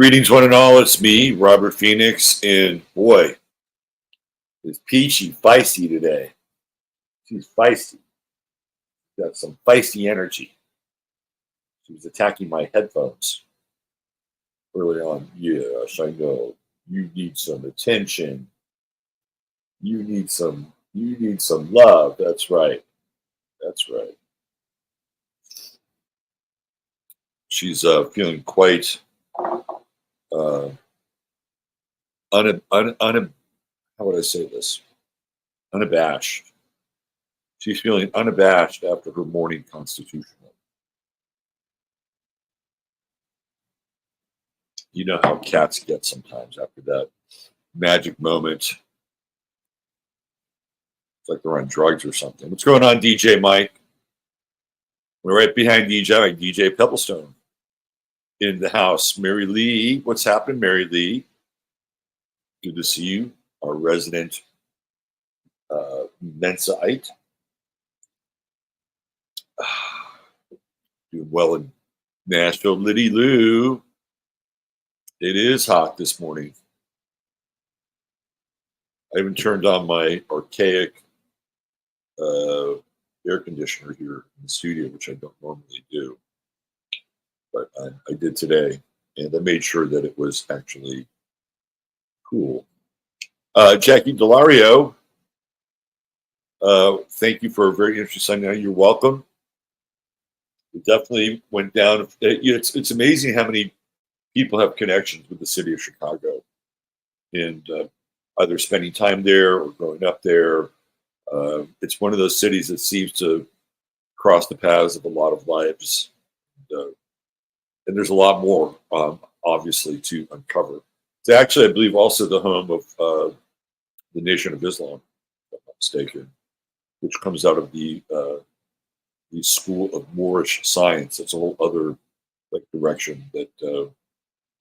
Greetings, one and all. It's me, Robert Phoenix, and boy, is Peachy feisty today. She's feisty. Got some feisty energy. She was attacking my headphones early on. Yes, I know. You need some attention. You need some love. That's right. That's right. She's feeling quite how would I say this? Unabashed. She's feeling unabashed after her morning constitutional. You know how cats get sometimes after that magic moment. It's like they're on drugs or something. What's going on, DJ Mike? We're right behind DJ Pebblestone in the house. Mary Lee, what's happening, Mary Lee? Good to see you, our resident Mensaite. Doing well in Nashville. Liddy Lou. It is hot this morning. I even turned on my archaic air conditioner here in the studio, which I don't normally do. But I did today, and I made sure that it was actually cool. Jackie Delario, thank you for a very interesting Sunday. You're welcome. It definitely went down. It's amazing how many people have connections with the city of Chicago, and either spending time there or growing up there. It's one of those cities that seems to cross the paths of a lot of lives, and there's a lot more, obviously, to uncover. It's actually, I believe, also the home of the Nation of Islam, if I'm not mistaken, which comes out of the School of Moorish Science. That's a whole other direction that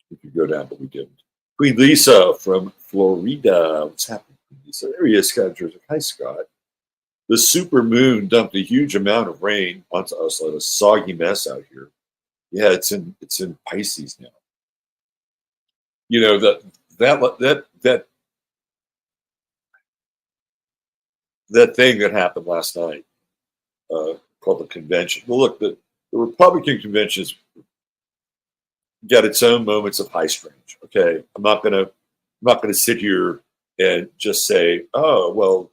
we could go down, but we didn't. Queen Lisa from Florida. What's happening, Queen Lisa? There he is, Scott Joseph. Hi, Scott. The super moon dumped a huge amount of rain onto us, like a soggy mess out here. Yeah, it's in Pisces now. You know that thing that happened last night called the convention. Well, look, the Republican convention's got its own moments of high strange. Okay, I'm not gonna sit here and just say, oh well,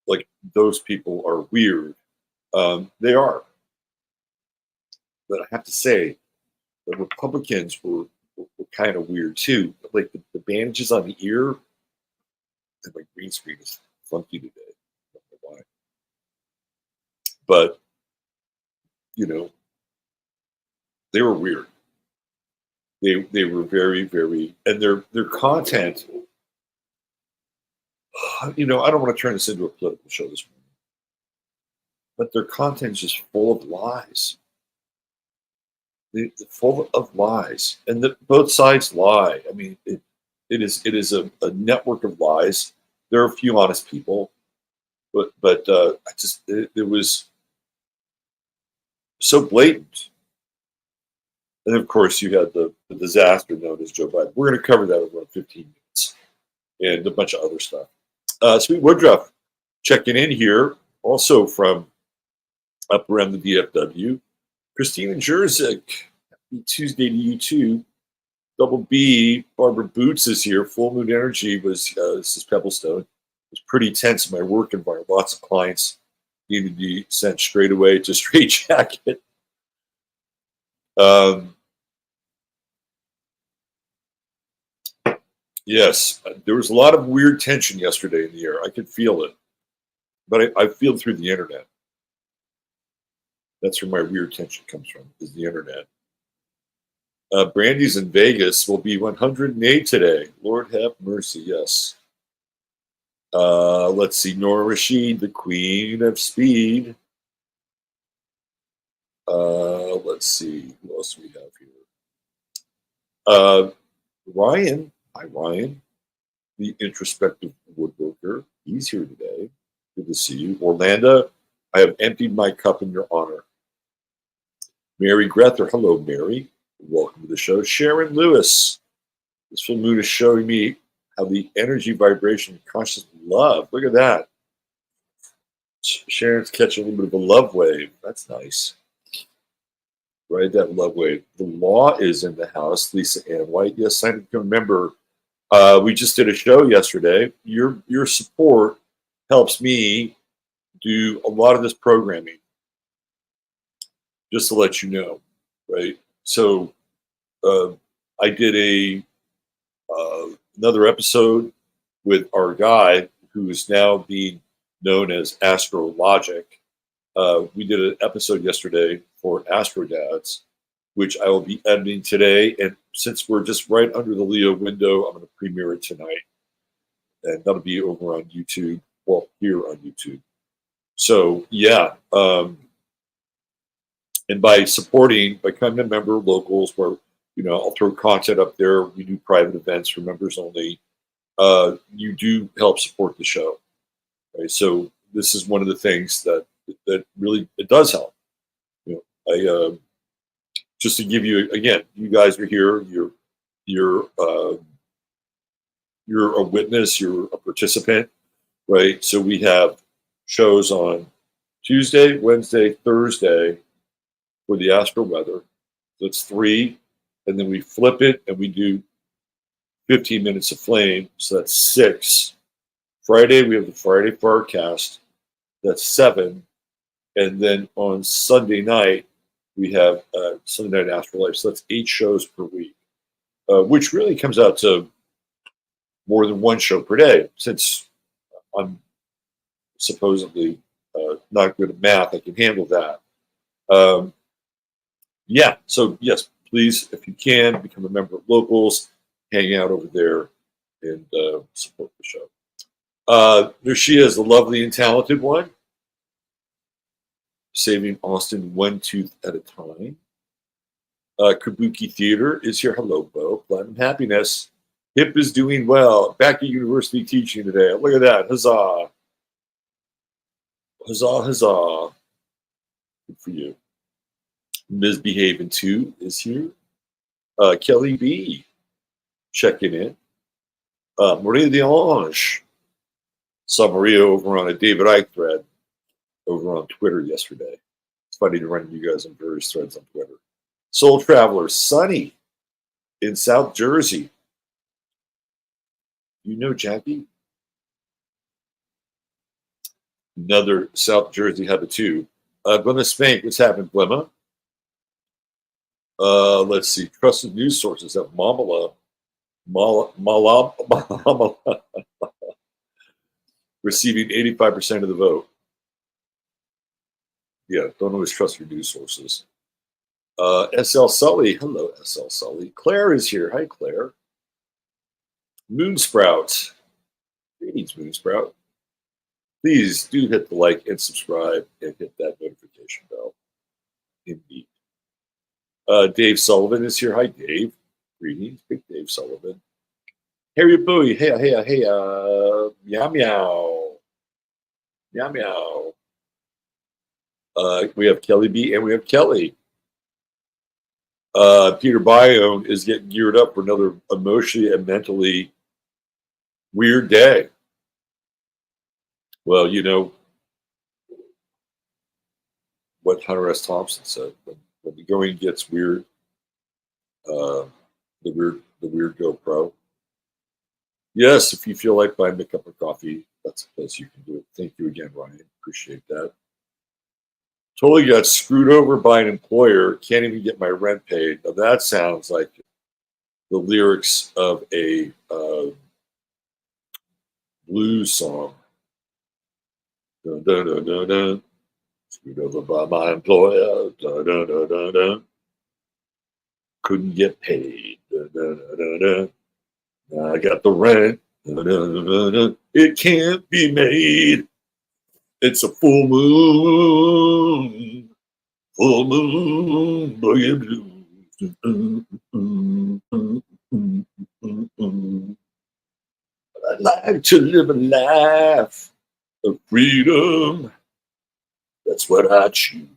like those people are weird. They are, but I have to say, the Republicans were kind of weird too. Like the bandages on the ear, and my green screen is funky today. I don't know why, but they were weird. They were very, very, and their content. I don't want to turn this into a political show this morning, but their content is just full of lies. They're full of lies, and both sides lie. I mean, it is a network of lies. There are a few honest people, but it was so blatant. And of course, you had the disaster known as Joe Biden. We're going to cover that over 15 minutes, and a bunch of other stuff. Sweet Woodruff checking in here, also from up around the DFW. Christina Jerzik, happy Tuesday to you too. Double B, Barbara Boots is here. Full Moon Energy was, this is Pebblestone. It was pretty tense in my work environment. Lots of clients needed to be sent straight away to straight jacket. Yes, there was a lot of weird tension yesterday in the air. I could feel it, but I feel it through the internet. That's where my weird tension comes from, is the internet. Brandy's in Vegas will be 108 today. Lord have mercy, yes. Let's see, Nora Rashid, the Queen of Speed. Let's see, who else do we have here? Ryan, hi Ryan, the introspective woodworker. He's here today. Good to see you. Orlando, I have emptied my cup in your honor. Mary Grether, hello, Mary. Welcome to the show, Sharon Lewis. This full moon is showing me how the energy, vibration, conscious love. Look at that. Sharon's catching a little bit of a love wave. That's nice. Right, that love wave. The law is in the house, Lisa Ann White. Yes, I can remember. We just did a show yesterday. Your support helps me do a lot of this programming. Just to let you know, right? So I did another episode with our guy who is now being known as Astrologic. We did an episode yesterday for Astro Dads, which I will be editing today. And since we're just right under the Leo window, I'm going to premiere it tonight. And that'll be over on YouTube, well, here on YouTube. So, yeah. And by becoming a member of Locals, where, I'll throw content up there. We do private events for members only. You do help support the show. Right? So this is one of the things that really, it does help. Just to give you, again, you guys are here. You're a witness. You're a participant, right? So we have shows on Tuesday, Wednesday, Thursday for the Astro Weather. That's 3, and then we flip it and we do 15 minutes of flame. So that's 6. Friday we have the Friday forecast. That's 7, and then on Sunday night we have Sunday Night Astrolife. So that's 8 shows per week, which really comes out to more than 1 show per day. Since I'm supposedly not good at math, I can handle that. Yeah, so yes, please, if you can, become a member of Locals, hang out over there, and support the show. There she is, the lovely and talented one, saving Austin one tooth at a time. Kabuki Theater is here. Hello, Bo. Platinum Happiness. Hip is doing well. Back at university teaching today. Look at that. Huzzah. Huzzah, huzzah. Good for you. Ms. Behaving 2 is here. Kelly B. checking in. Maria DeLange. Saw Maria over on a David Icke thread over on Twitter yesterday. It's funny to run into you guys on various threads on Twitter. Soul Traveler, Sunny in South Jersey. You know Jackie? Another South Jersey habitu. Glenna Spank, what's happening, Glemma? Let's see. Trusted news sources have Mamala receiving 85% of the vote. Yeah, don't always trust your news sources. SL Sully. Hello, SL Sully. Claire is here. Hi, Claire. Moonsprout. Greetings, Moonsprout. Please do hit the like and subscribe and hit that notification bell. Indeed. Dave Sullivan is here. Hi, Dave. Greetings, Big Dave Sullivan. Harry Bowie. Hey, meow, meow. Meow, meow. We have Kelly B and we have Kelly. Peter Bione is getting geared up for another emotionally and mentally weird day. Well, you know what Hunter S. Thompson said: when the going gets weird, the weird GoPro. Yes, if you feel like buying a cup of coffee, that's a place you can do it. Thank you again, Ryan. Appreciate that. Totally got screwed over by an employer. Can't even get my rent paid. Now that sounds like the lyrics of a blues song. Dun, dun, dun, dun, dun. Screwed over by my employer. Dun, dun, dun, dun, dun. Couldn't get paid. Dun, dun, dun, dun, dun. Now I got the rent. Dun, dun, dun, dun, dun. It can't be made. It's a full moon. Full moon. Boogie blues. I'd like to live a life of freedom. That's what I choose.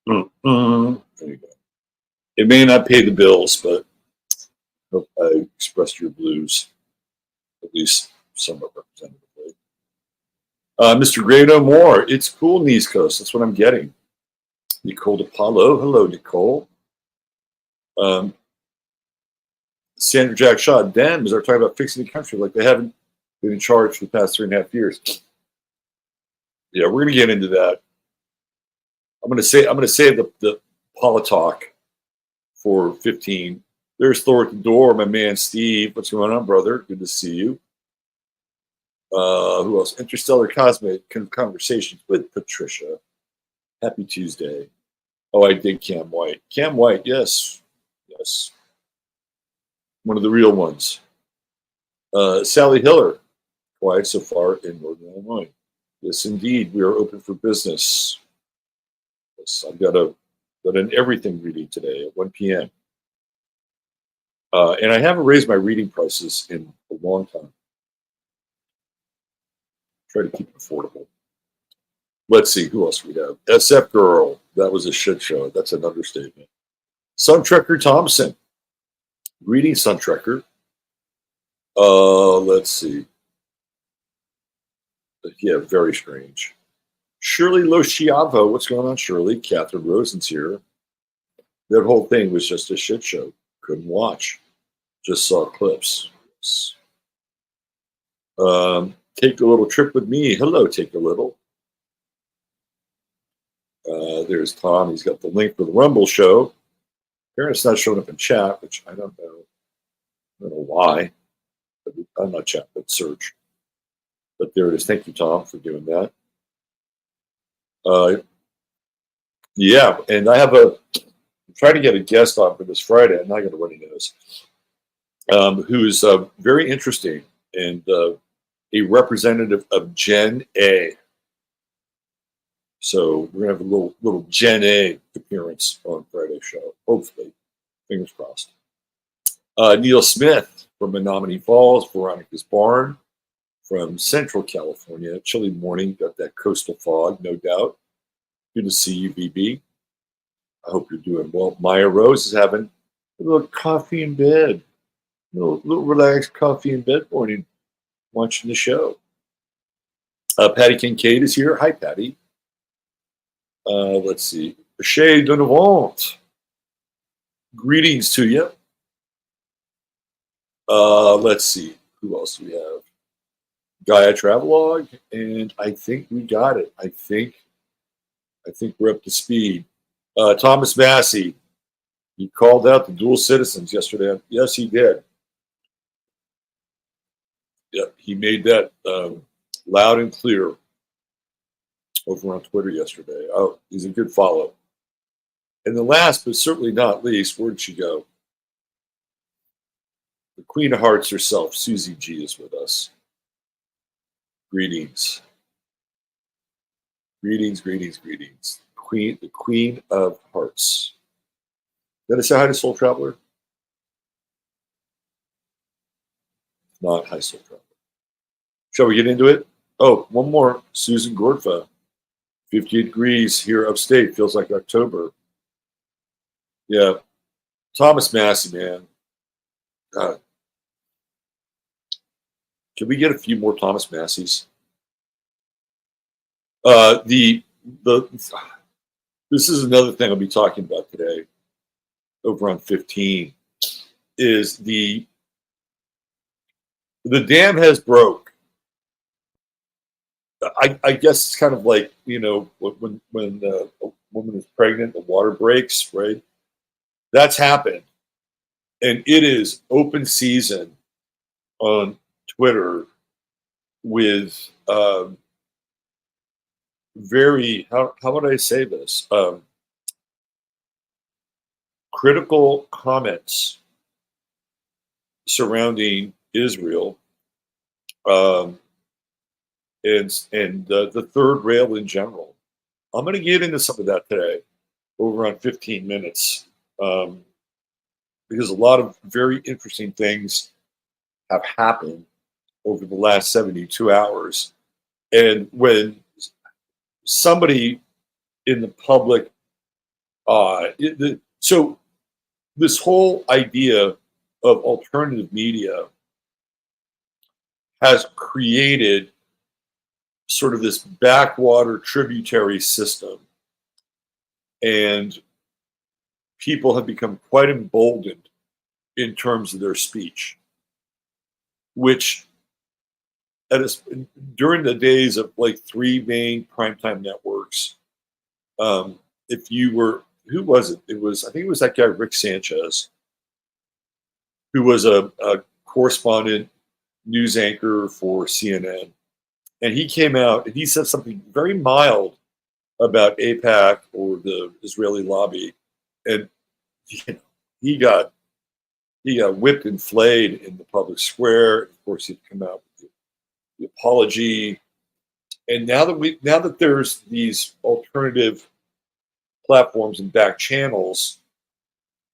There you go. It may not pay the bills, but I hope I expressed your blues, at least somewhat representatively. Mr. Gray No More. It's cool in the East Coast. That's what I'm getting. Nicole DePaulo. Hello, Nicole. Sandra Jack Shaw. Dems are talking about fixing the country like they haven't been in charge for the past 3.5 years. Yeah, we're going to get into that. I'm going to say the Politalk for 15. There's Thor at the door, my man Steve. What's going on, brother? Good to see you. Who else? Interstellar Cosmic Conversations with Patricia. Happy Tuesday. Oh, I did Cam White. Cam White, yes. Yes. One of the real ones. Sally Hiller. Quiet so far in Northern Illinois. Yes, indeed. We are open for business. Yes, I've got an everything reading today at 1 p.m. And I haven't raised my reading prices in a long time. Try to keep it affordable. Let's see, who else we have? SF Girl. That was a shit show. That's an understatement. Sun Trekker Thompson. Greetings, Sun Trekker. Let's see. Yeah, very strange. Shirley Losciavo. What's going on, Shirley? Catherine Rosen's here. That whole thing was just a shit show. Couldn't watch. Just saw clips. Take a little trip with me. Hello, Take a Little. There's Tom. He's got the link for the Rumble show. Apparently it's not showing up in chat, which I don't know. I don't know why. But I'm not chat, but search. But there it is. Thank you, Tom, for doing that. Yeah, and I have I'm trying to get a guest on for this Friday. I'm not going to run any nose. Who's very interesting and a representative of Gen A. So we're gonna have a little Gen A appearance on Friday's show. Hopefully, fingers crossed. Neil Smith from Menominee Falls, Veronica's Barn from Central California. Chilly morning, got that coastal fog, no doubt. Good to see you, BB. I hope you're doing well. Maya Rose is having a little coffee in bed, little relaxed coffee in bed morning, watching the show. Patty Kincaid is here. Hi, Patty. Let's see. Chez Donovan. Greetings to you. Let's see. Who else do we have? Gaia Travelog. And I think we got it. I think we're up to speed. Thomas Massey. He called out the dual citizens yesterday. Yes, he did. Yeah, he made that loud and clear over on Twitter yesterday. Oh, he's a good follow. And the last, but certainly not least, where'd she go? The Queen of Hearts herself, Susie G, is with us. Greetings. Greetings, greetings, greetings. The Queen of Hearts. Did I say hi to Soul Traveler? Not hi, Soul Traveler. Shall we get into it? Oh, one more. Susan Gorfa. 58 degrees here upstate. Feels like October. Yeah. Thomas Massey, man. God. Can we get a few more Thomas Masseys? This is another thing I'll be talking about today over on 15 is the dam has broke. I guess it's kind of like, you know, when a woman is pregnant, the water breaks, right? That's happened. And it is open season on Twitter with very, how would I say this? Critical comments surrounding Israel and the third rail in general. I'm going to get into some of that today over on 15 minutes because a lot of very interesting things have happened over the last 72 hours. And when somebody in the public So this whole idea of alternative media has created sort of this backwater tributary system, and people have become quite emboldened in terms of their speech, which during the days of like three main primetime networks, if you were, who was it? It was, I think it was that guy, Rick Sanchez, who was a correspondent news anchor for CNN. And he came out and he said something very mild about AIPAC or the Israeli lobby. And he got whipped and flayed in the public square. Of course, he'd come out with the apology. And now that there's these alternative platforms and back channels,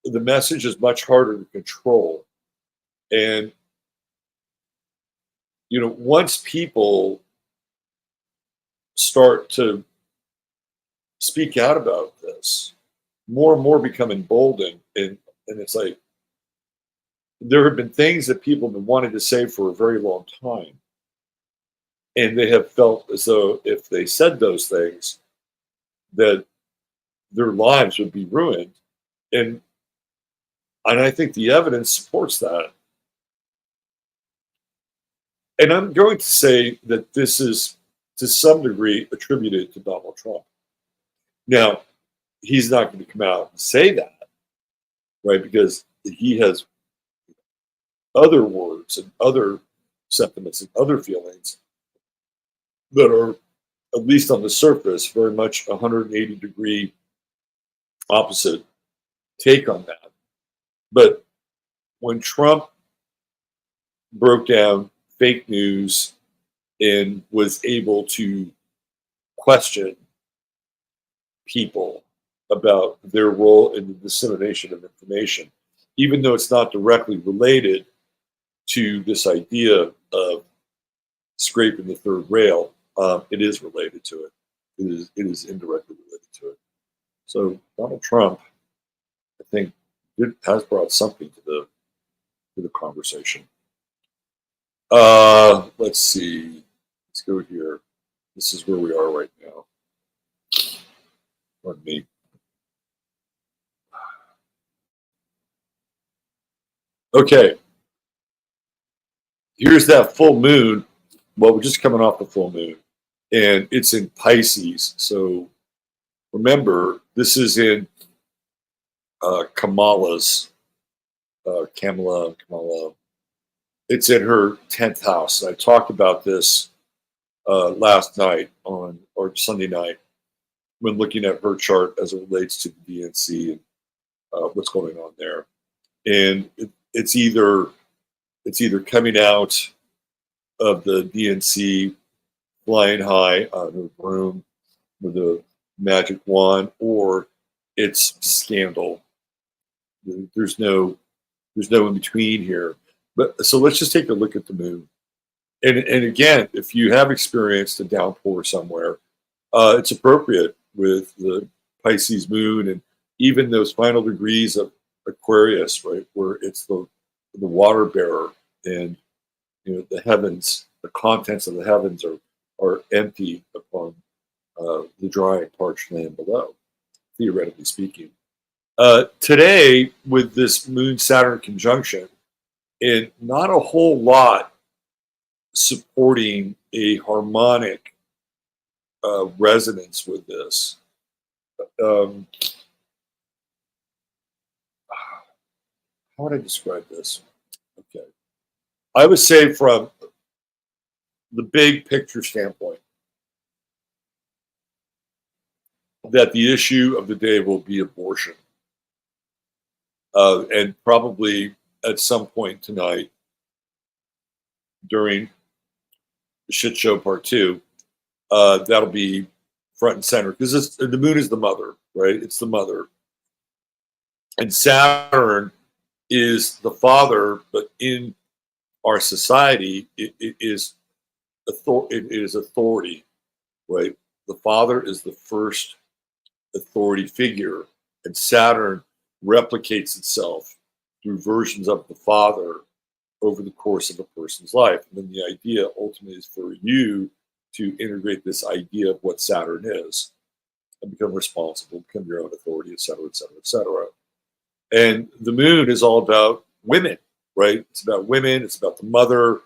the message is much harder to control. And once people start to speak out about this, more and more become emboldened, and it's like there have been things that people have been wanting to say for a very long time, and they have felt as though if they said those things, that their lives would be ruined, and I think the evidence supports that. And I'm going to say that this is, to some degree, attributed to Donald Trump. Now, he's not going to come out and say that, right? Because he has other words and other sentiments and other feelings that are, at least on the surface, very much 180-degree opposite take on that. But when Trump broke down fake news and was able to question people about their role in the dissemination of information, even though it's not directly related to this idea of scraping the third rail, it is related to it. It is indirectly related to it. So Donald Trump, I think, has brought something to the conversation. Let's see. Let's go here. This is where we are right now. Pardon me. Okay. Here's that full moon. Well, we're just coming off the full moon, and it's in Pisces. So remember, this is in Kamala. It's in her 10th house. I talked about this last night or Sunday night when looking at her chart as it relates to the DNC and what's going on there. And it's either coming out of the DNC flying high on her broom with a magic wand, or it's scandal. There's no in between here. But so let's just take a look at the moon. And again, if you have experienced a downpour somewhere, it's appropriate with the Pisces moon and even those final degrees of Aquarius, right, where it's the water bearer, and the heavens, the contents of the heavens are empty upon the dry and parched land below, theoretically speaking. Today, with this Moon-Saturn conjunction, and not a whole lot supporting a harmonic resonance with this. How would I describe this? Okay. I would say from the big picture standpoint that the issue of the day will be abortion. And probably at some point tonight during the shit show part 2, that'll be front and center, because the moon is the mother, right? It's the mother. And Saturn is the father, but in our society, it is authority, right? The father is the first authority figure, And Saturn replicates itself through versions of the father over the course of a person's life. And then the idea ultimately is for you to integrate this idea of what Saturn is and become responsible, become your own authority, et cetera, et cetera, et cetera. And the moon is all about women, right? It's about women, it's about the mother.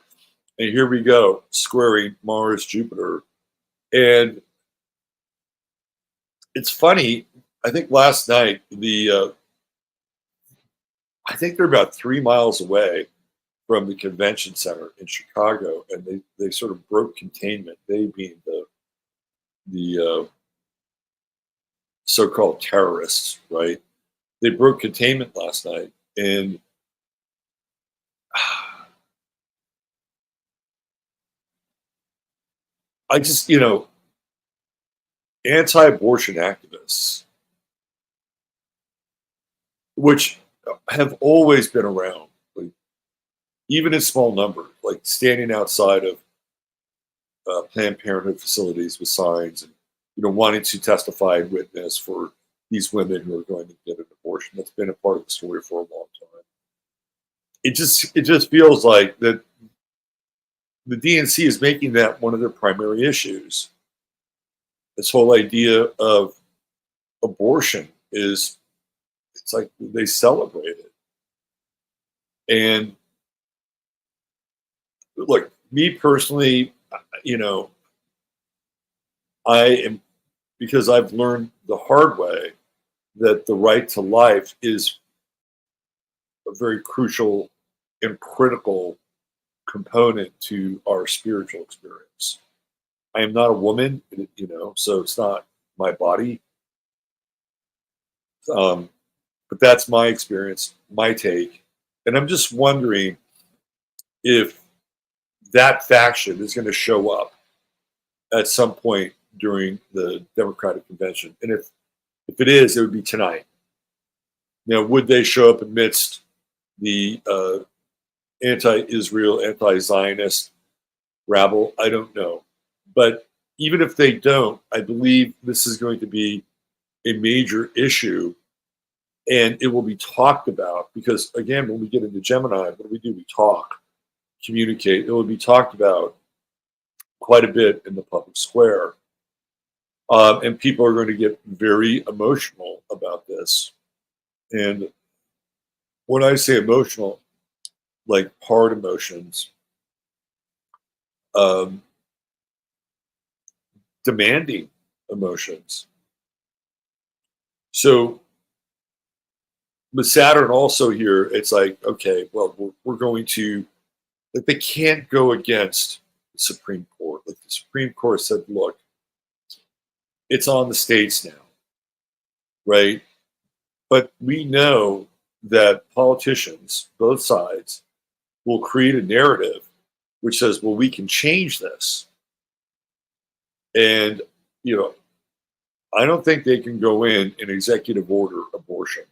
And here we go, squaring Mars, Jupiter. And it's funny, I think last night, I think they're about 3 miles away from the convention center in Chicago, and they sort of broke containment. They being the so-called terrorists, right? They broke containment last night, and I just, anti-abortion activists, which have always been around, like, even in small numbers, like standing outside of Planned Parenthood facilities with signs and wanting to testify and witness for these women who are going to get an abortion. That's been a part of the story for a long time. It just feels like that the DNC is making that one of their primary issues. This whole idea of abortion it's like they celebrate it. And look, me personally, I am, because I've learned the hard way that the right to life is a very crucial and critical component to our spiritual experience. I am not a woman, so it's not my body. But that's my experience, my take. And I'm just wondering if that faction is going to show up at some point during the Democratic convention. And if it is, it would be tonight. Would they show up amidst the anti-Israel, anti-Zionist rabble? I don't know. But even if they don't, I believe this is going to be a major issue, and it will be talked about because, again, when we get into Gemini, what do? We talk, communicate. It will be talked about quite a bit in the public square. And people are going to get very emotional about this. And when I say emotional, like hard emotions, demanding emotions. So with Saturn also here, it's like, okay, well, we're going to, like, they can't go against the Supreme Court. Like, the Supreme Court said, look, it's on the states now, right? But we know that politicians, both sides, will create a narrative which says, well, we can change this. And, I don't think they can go in and executive order abortion.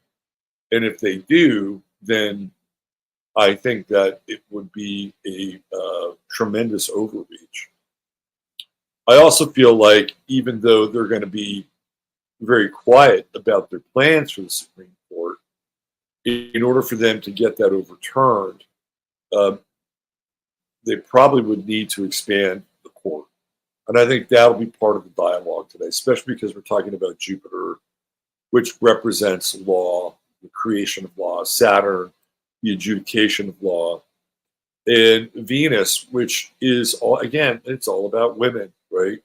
And if they do, then I think that it would be a tremendous overreach. I also feel like even though they're going to be very quiet about their plans for the Supreme Court, in order for them to get that overturned, they probably would need to expand the court. And I think that'll be part of the dialogue today, especially because we're talking about Jupiter, which represents law, the creation of law, Saturn, the adjudication of law, and Venus, which is, it's all about women, right?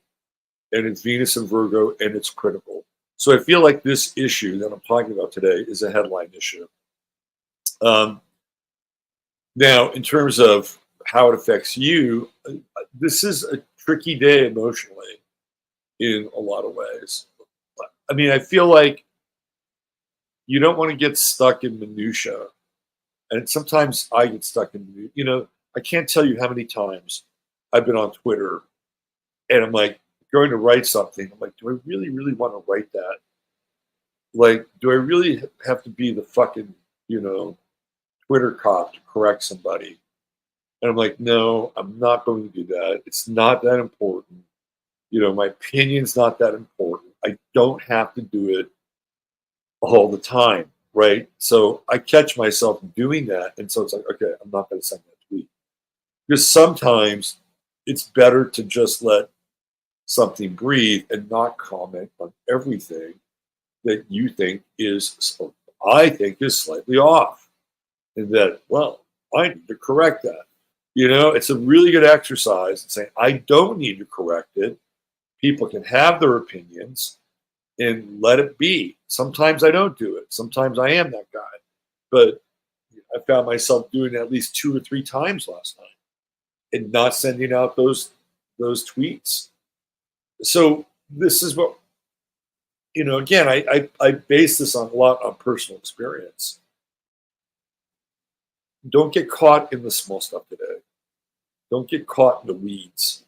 And it's Venus and Virgo, and it's critical. So I feel like this issue that I'm talking about today is a headline issue. Now, in terms of how it affects you, this is a tricky day emotionally in a lot of ways. I mean, I feel like you don't want to get stuck in minutia. And sometimes I get stuck in, I can't tell you how many times I've been on Twitter and I'm like going to write something. I'm like, do I really, really want to write that? Like, do I really have to be the fucking, Twitter cop to correct somebody? And I'm like, no, I'm not going to do that. It's not that important. My opinion's not that important. I don't have to do it. all the time, right? So I catch myself doing that. And so it's like, okay, I'm not going to send that tweet. Because sometimes it's better to just let something breathe and not comment on everything that you think is, I think is slightly off. And that, well, I need to correct that. You know, it's a really good exercise in saying, I don't need to correct it. People can have their opinions and let it be. Sometimes I don't do it. Sometimes I am that guy. But I found myself doing it at least 2 or 3 times last night and not sending out those tweets. So this is what, you know, again, I base this on a lot on personal experience. Don't get caught in the small stuff today. Don't get caught in the weeds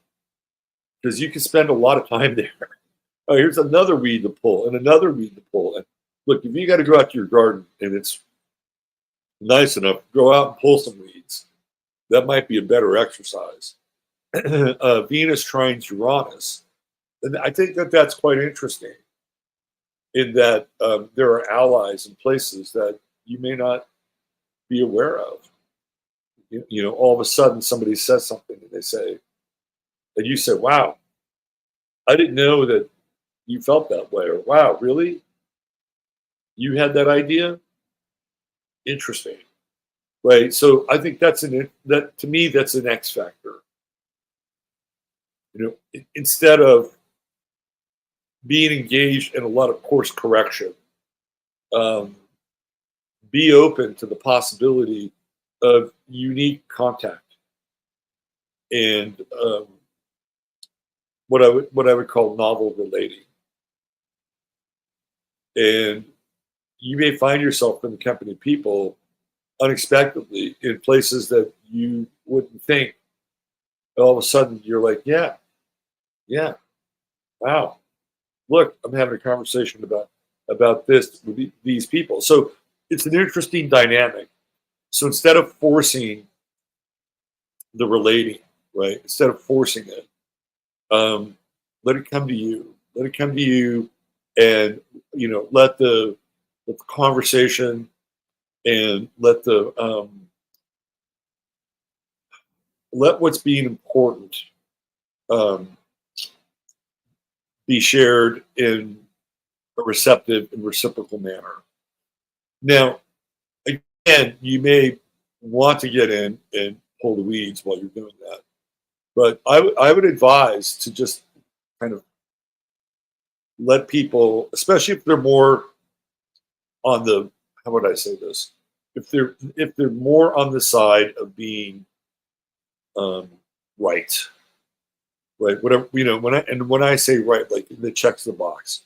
because you can spend a lot of time there. Oh, here's another weed to pull and another weed to pull. And look, if you got to go out to your garden and it's nice enough, go out and pull some weeds. That might be a better exercise. Venus trines Uranus. And I think that that's quite interesting in that there are allies in places that you may not be aware of. You know, all of a sudden somebody says something and they say, and you say, wow, I didn't know that you felt that way. Or wow, really? You had that idea? Interesting. Right. So I think that to me, that's an X factor. You know, instead of being engaged in a lot of course correction, um, be open to the possibility of unique contact and what I would call novel relating. And you may find yourself in the company of people unexpectedly in places that you wouldn't think. All of a sudden, you're like, yeah, wow. Look, I'm having a conversation about this with these people. So it's an interesting dynamic. So instead of forcing the relating, right? Instead of forcing it, let it come to you. Let it come to you, and you know, let the conversation and let what's being important um, be shared in a receptive and reciprocal manner. Now, again, you may want to get in and pull the weeds while you're doing that, but I would advise to just kind of let people, especially if they're more on the, how would I say this? If they're more on the side of being um, right, right, whatever, you know, when I say right, like the checks the box,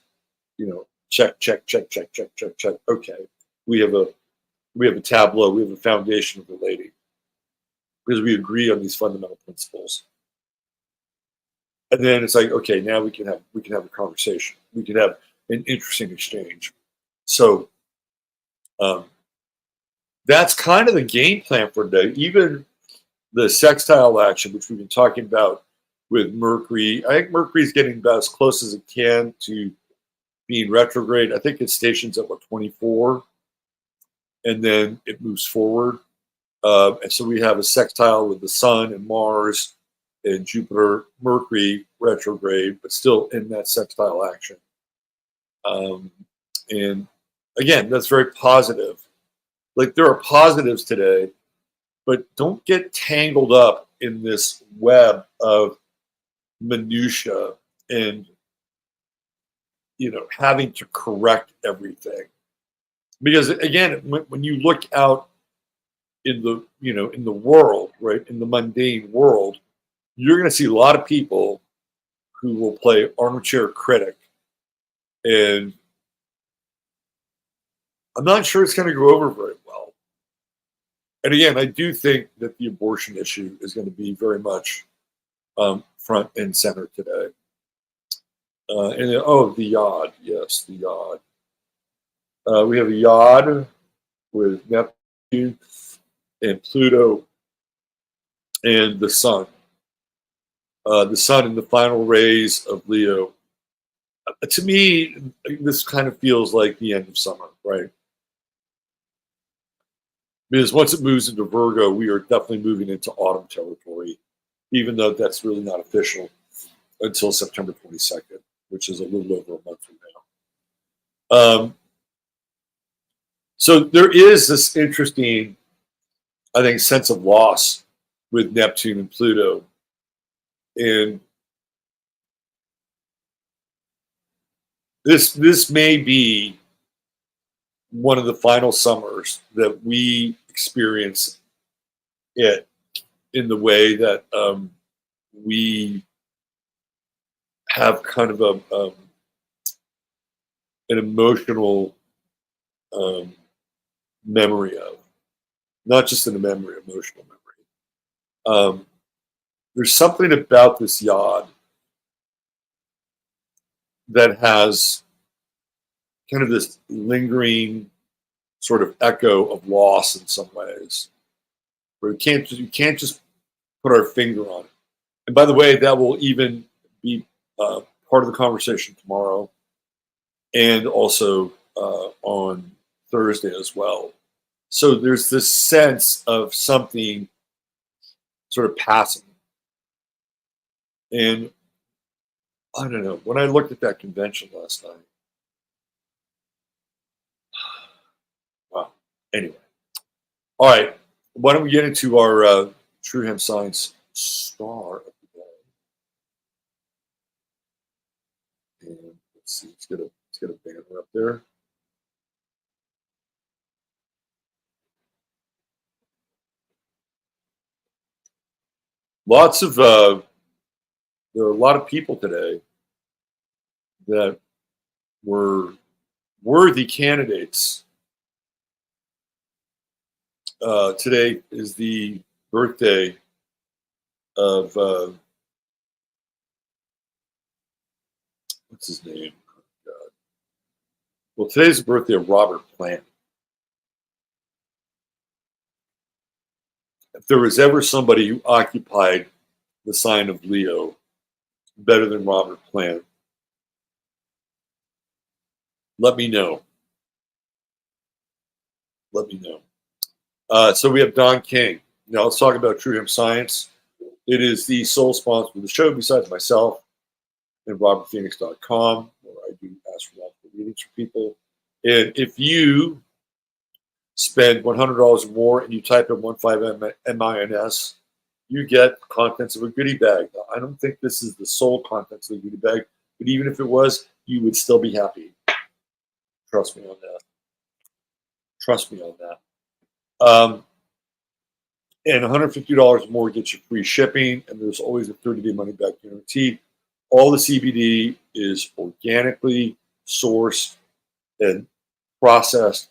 you know, check, check, check, check, check, check, check. Okay, we have a we have a tableau, we have a foundation of relating because we agree on these fundamental principles. And then it's like, okay, now we can have a conversation. We can have an interesting exchange. So um, that's kind of the game plan for today. Even the sextile action, which we've been talking about with Mercury, I think Mercury's getting about as close as it can to being retrograde. I think it stations at what 24, and then it moves forward. And so we have a sextile with the Sun and Mars and Jupiter, Mercury retrograde, but still in that sextile action. Um, and again, that's very positive. Like there are positives today, but don't get tangled up in this web of minutia and having to correct everything. Because again, when you look out in the in the world, right, in the mundane world, you're going to see a lot of people who will play armchair critic, and I'm not sure it's going to go over very well. And again, I do think that the abortion issue is going to be very much front and center today. And then, the yod, yes, the yod. We have a yod with Neptune and Pluto and the Sun. The Sun in the final rays of Leo. To me, this kind of feels like the end of summer, right? Because once it moves into Virgo, we are definitely moving into autumn territory, even though that's really not official until September 22nd, which is a little over a month from now. So there is this interesting, I think, sense of loss with Neptune and Pluto. And this may be one of the final summers that we experience it in the way that we have kind of an emotional memory of, not just in a memory, emotional memory. There's something about this yod that has kind of this lingering sort of echo of loss in some ways, where you can't just put our finger on it. And by the way, that will even be part of the conversation tomorrow, and also on Thursday as well. So there's this sense of something sort of passing. And I don't know, when I looked at that convention last night, wow. Anyway, all right. Why don't we get into our True Hemp Science star of the day? And let's see, let's get a banner up there. Lots of there are a lot of people today that were worthy candidates. Today is the birthday of what's his name? Oh, well, today's the birthday of Robert Plant. If there was ever somebody who occupied the sign of Leo better than Robert Plant, let me know. Let me know. So we have Don King. Now let's talk about True Hemp Science. It is the sole sponsor of the show, besides myself and robertphoenix.com, where I do astrological readings for people. And if you spend $100 or more and you type in 15MINS, you get contents of a goodie bag. Now, I don't think this is the sole contents of the goodie bag, but even if it was, you would still be happy. Trust me on that. Trust me on that. And $150 more gets you free shipping, and there's always a 30-day money-back guarantee. All the CBD is organically sourced and processed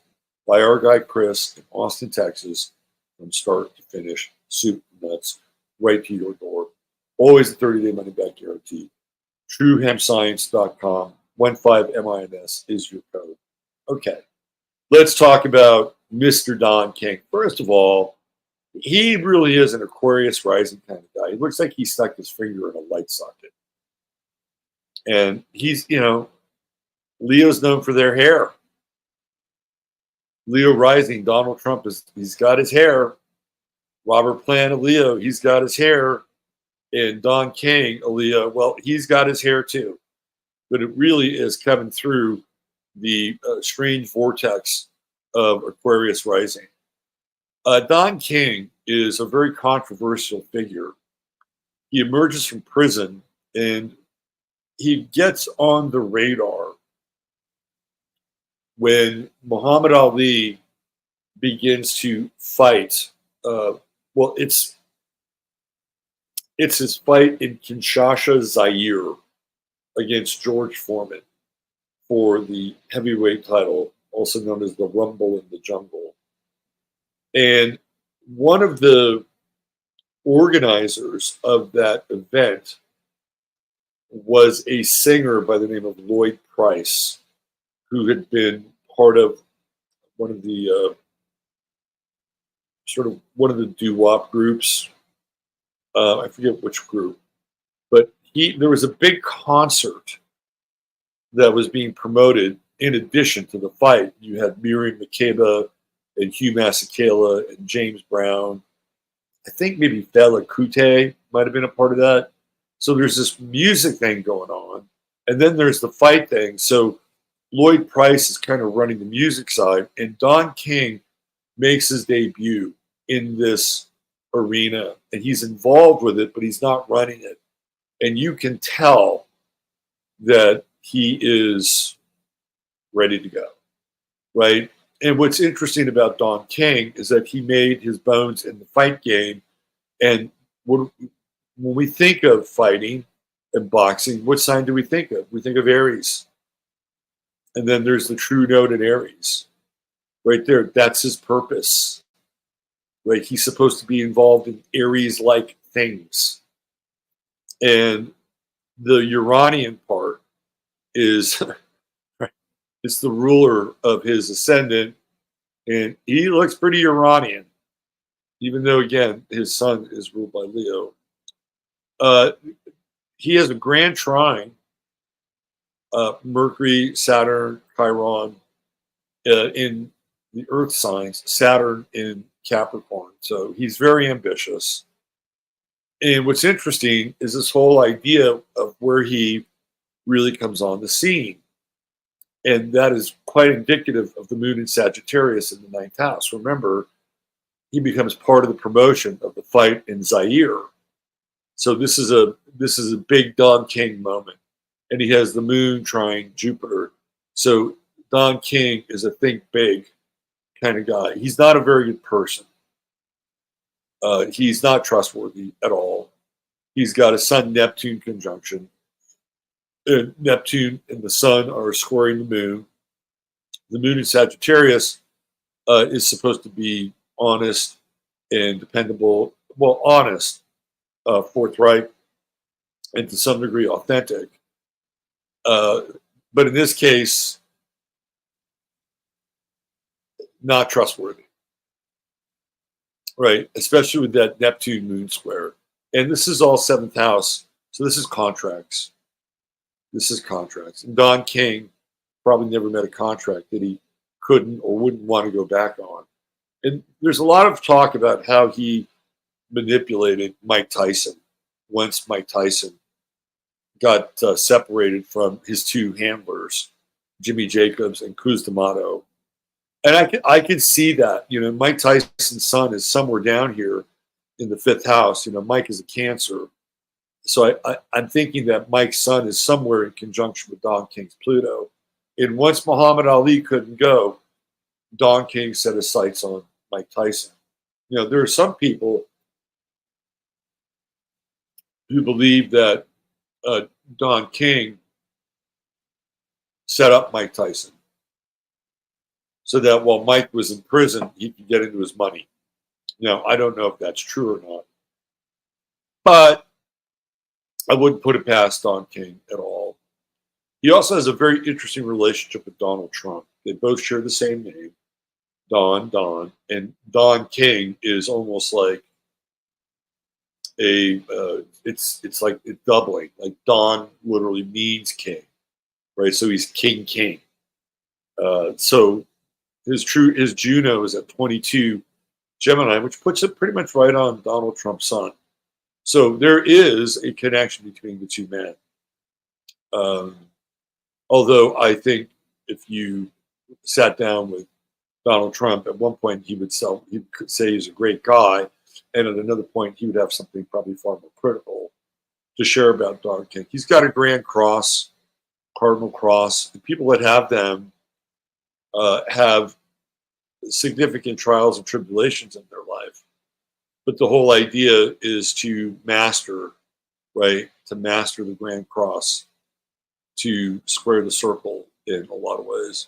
by our guy Chris in Austin, Texas, from start to finish, soup to nuts, right to your door. Always a 30-day money-back guarantee. TrueHempScience.com. 15MINS is your code. Okay, let's talk about Mr. Don King. First of all, he really is an Aquarius rising kind of guy. He looks like he stuck his finger in a light socket. And he's, Leo's known for their hair. Leo rising, Donald Trump he's got his hair. Robert Plant, a Leo, he's got his hair. And Don King, a Leo, well, he's got his hair too. But it really is coming through the strange vortex of Aquarius rising. Don King is a very controversial figure. He emerges from prison and he gets on the radar when Muhammad Ali begins to fight. Well, it's his fight in Kinshasa, Zaire, against George Foreman for the heavyweight title, also known as the Rumble in the Jungle. And one of the organizers of that event was a singer by the name of Lloyd Price, who had been part of one of the one of the doo-wop groups. I forget which group, but there was a big concert that was being promoted in addition to the fight. You had Miriam Makeba and Hugh Masekela and James Brown. I think maybe Fela Kuti might have been a part of that. So there's this music thing going on. And then there's the fight thing. So Lloyd Price is kind of running the music side, and Don King makes his debut in this arena. And he's involved with it, but he's not running it. And you can tell that he is ready to go, right? And what's interesting about Don King is that he made his bones in the fight game. And when we think of fighting and boxing, what sign do we think of? We think of Aries. And then there's the true note in Aries right there. That's his purpose, right? He's supposed to be involved in Aries-like things. And the Uranian part is it's the ruler of his ascendant, and he looks pretty Uranian, even though, again, his sun is ruled by Leo. He has a grand trine, Mercury, Saturn, Chiron, in the earth signs, Saturn in Capricorn. So he's very ambitious. And what's interesting is this whole idea of where he really comes on the scene. And that is quite indicative of the moon in Sagittarius in the ninth house. Remember, he becomes part of the promotion of the fight in Zaire. So this is a big Don King moment. And he has the moon trine Jupiter. So Don King is a think big kind of guy. He's not a very good person. He's not trustworthy at all. He's got a Sun-Neptune conjunction. Neptune and the Sun are squaring the moon. The moon in Sagittarius is supposed to be honest and dependable. Well, honest, forthright, and to some degree authentic. But in this case, not trustworthy. Right, especially with that Neptune moon square. And this is all seventh house, so this is contracts. This is contracts. And Don King probably never met a contract that he couldn't or wouldn't want to go back on. And there's a lot of talk about how he manipulated Mike Tyson once Mike Tyson got separated from his two handlers, Jimmy Jacobs and Cruz D'Amato. And I can see that. You know, Mike Tyson's sun is somewhere down here in the fifth house. You know, Mike is a Cancer. So I'm thinking that Mike's sun is somewhere in conjunction with Don King's Pluto. And once Muhammad Ali couldn't go, Don King set his sights on Mike Tyson. You know, there are some people who believe that Don King set up Mike Tyson so that while Mike was in prison, he could get into his money. Now, I don't know if that's true or not, but I wouldn't put it past Don King at all. He also has a very interesting relationship with Donald Trump. They both share the same name, Don, and Don King is almost like it's like it's doubling. Like Don literally means king, right? So he's King. So his Juno is at 22 Gemini, which puts it pretty much right on Donald Trump's sun. So there is a connection between the two men. Although I think if you sat down with Donald Trump, at one point he could say he's a great guy, and at another point he would have something probably far more critical to share about Don King. He's got a Grand Cross, Cardinal Cross. The people that have them have significant trials and tribulations in their life. But the whole idea is to master, right? To master the Grand Cross, to square the circle in a lot of ways.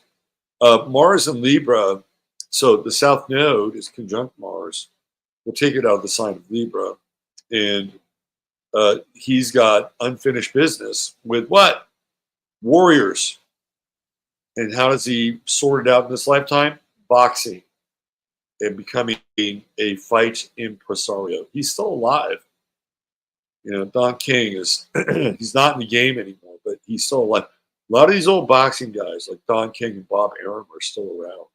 Mars and Libra, so the South Node is conjunct Mars. We'll take it out of the sign of Libra. And he's got unfinished business with what? Warriors. And how does he sort it out in this lifetime? Boxing and becoming a fight impresario. He's still alive. You know, Don King is, he's not in the game anymore, but he's still alive. A lot of these old boxing guys like Don King and Bob Arum are still around.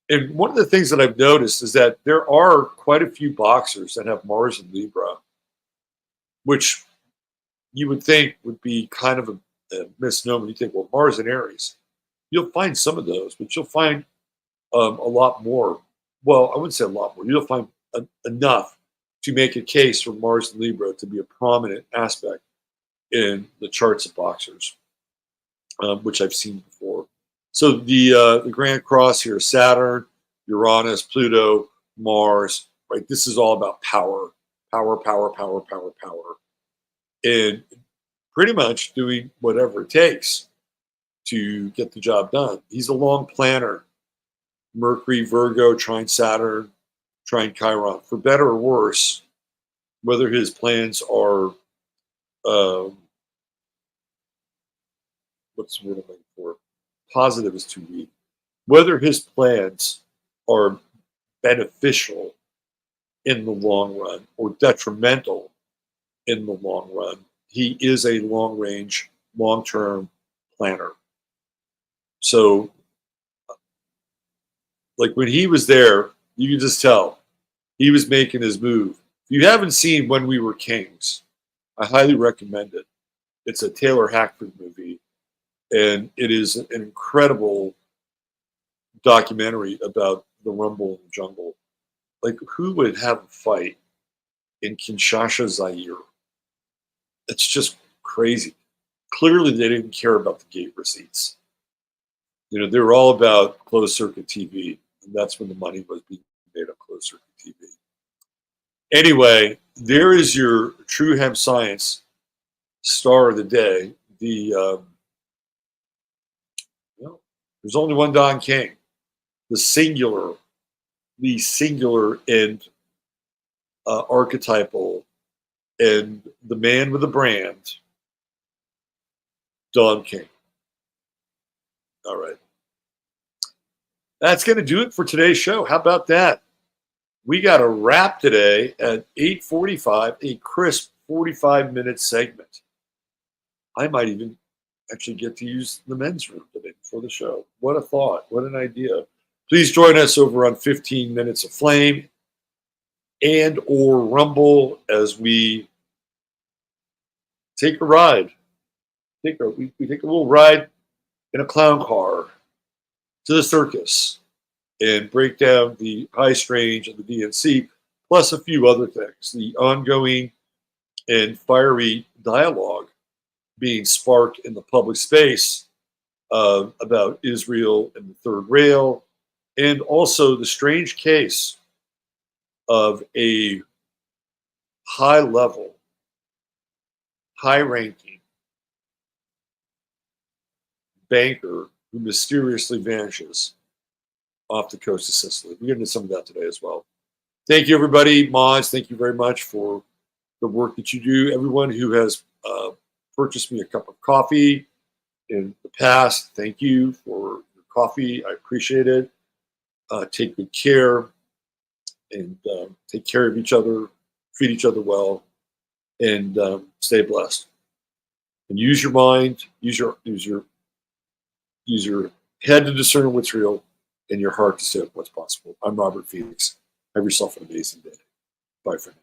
And one of the things that I've noticed is that there are quite a few boxers that have Mars in Libra, which you would think would be kind of a misnomer. You think, well, Mars in Aries. You'll find some of those, but you'll find a lot more. Well, I wouldn't say a lot more. You'll find enough to make a case for Mars in Libra to be a prominent aspect in the charts of boxers, which I've seen before. So the Grand Cross here: Saturn, Uranus, Pluto, Mars. Right. This is all about power, power, power, power, power, power, and pretty much doing whatever it takes to get the job done. He's a long planner. Mercury, Virgo, trine Saturn, trine Chiron. For better or worse, whether his plans are what's the word I'm looking for? Positive is too weak. Whether his plans are beneficial in the long run or detrimental in the long run, he is a long range, long term planner. So, like when he was there, you can just tell he was making his move. If you haven't seen When We Were Kings, I highly recommend it. It's a Taylor Hackford movie, and it is an incredible documentary about the rumble in the jungle. Like, who would have a fight in Kinshasa, Zaire? It's just crazy. Clearly, they didn't care about the gate receipts. You know, they were all about closed circuit TV, and that's when the money was being made on closed circuit TV. Anyway, there is your True Hemp Science star of the day. Well, there's only one Don King, the singular and archetypal and the man with a brand, Don King. All right. That's going to do it for today's show. How about that? We got a wrap today at 8:45, a crisp 45-minute segment. I might even actually get to use the men's room today for the show. What a thought. What an idea. Please join us over on 15 Minutes of Flame and or Rumble as we take a ride. We take a little ride in a clown car to the circus and break down the high strange of the DNC, plus a few other things. The ongoing and fiery dialogue being sparked in the public space about Israel and the Third Rail, and also the strange case of a high-level, high-ranking banker who mysteriously vanishes off the coast of Sicily. We're getting into some of that today as well. Thank you, everybody. Moz, thank you very much for the work that you do. Everyone who has purchased me a cup of coffee in the past, thank you for your coffee. I appreciate it. Take good care and take care of each other, treat each other well, and stay blessed. And use your mind, use your head to discern what's real, and your heart to say what's possible. I'm Robert Phoenix. Have yourself an amazing day. Bye for now.